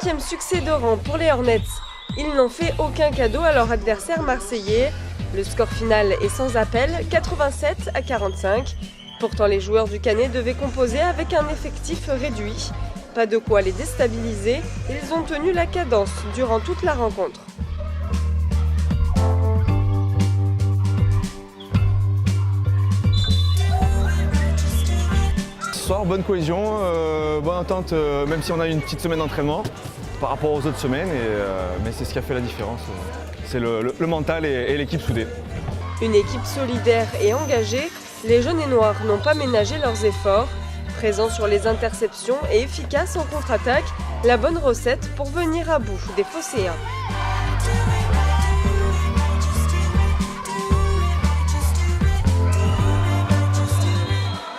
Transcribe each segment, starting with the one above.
5e succès de rang pour les Hornets. Ils n'ont fait aucun cadeau à leur adversaire marseillais. Le score final est sans appel, 87-45. Pourtant, les joueurs du Canet devaient composer avec un effectif réduit. Pas de quoi les déstabiliser, ils ont tenu la cadence durant toute la rencontre. Ce soir, bonne cohésion, bonne entente, même si on a eu une petite semaine d'entraînement par rapport aux autres semaines, mais c'est ce qui a fait la différence. C'est le mental et l'équipe soudée. Une équipe solidaire et engagée, les jaunes et noirs n'ont pas ménagé leurs efforts. Présents sur les interceptions et efficaces en contre-attaque, la bonne recette pour venir à bout des Phocéens.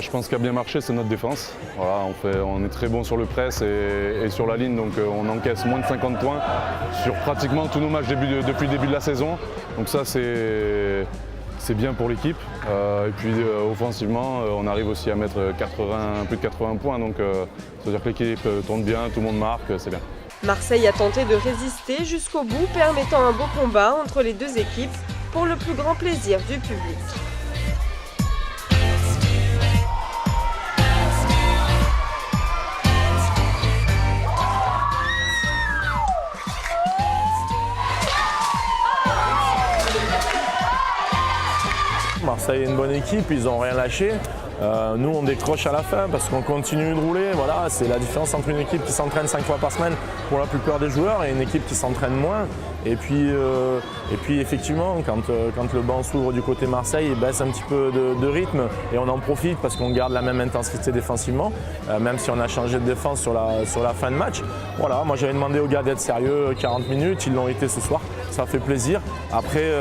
Je pense qu'il a bien marché, c'est notre défense. Voilà, on est très bon sur le press et sur la ligne, donc on encaisse moins de 50 points sur pratiquement tous nos matchs depuis le début de la saison. Donc ça, c'est bien pour l'équipe. Et puis offensivement, on arrive aussi à mettre plus de 80 points. Donc ça veut dire que l'équipe tourne bien, tout le monde marque, c'est bien. Marseille a tenté de résister jusqu'au bout, permettant un beau combat entre les deux équipes pour le plus grand plaisir du public. Marseille est une bonne équipe, ils n'ont rien lâché. Nous, on décroche à la fin parce qu'on continue de rouler. Voilà, c'est la différence entre une équipe qui s'entraîne 5 fois par semaine pour la plupart des joueurs et une équipe qui s'entraîne moins. Et puis effectivement, quand le banc s'ouvre du côté Marseille, il baisse un petit peu de rythme et on en profite parce qu'on garde la même intensité défensivement, même si on a changé de défense sur la fin de match. Voilà, moi j'avais demandé aux gars d'être sérieux 40 minutes, ils l'ont été ce soir, ça fait plaisir. Après,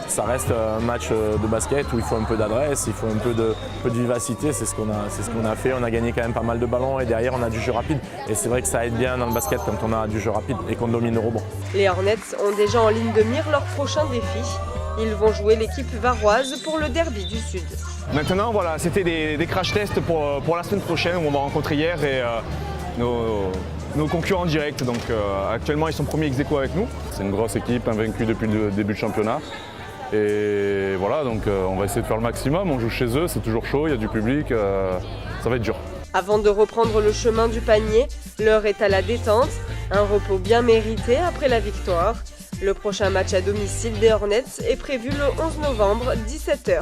ça reste un match de basket où il faut un peu d'adresse, il faut un peu de vivacité, c'est ce qu'on a fait. On a gagné quand même pas mal de ballons et derrière on a du jeu rapide. Et c'est vrai que ça aide bien dans le basket quand on a du jeu rapide et qu'on domine le rebond. Les Hornets ont déjà en ligne de mire leur prochain défi. Ils vont jouer l'équipe varoise pour le derby du Sud. Maintenant, voilà, c'était des crash tests pour la semaine prochaine où on va rencontrer hier et nos concurrents directs. Donc actuellement, ils sont premiers ex-aequo avec nous. C'est une grosse équipe, invaincue depuis le début du championnat. Et voilà, donc on va essayer de faire le maximum. On joue chez eux, c'est toujours chaud, il y a du public, ça va être dur. Avant de reprendre le chemin du panier, l'heure est à la détente. Un repos bien mérité après la victoire. Le prochain match à domicile des Hornets est prévu le 11 novembre, 17 h.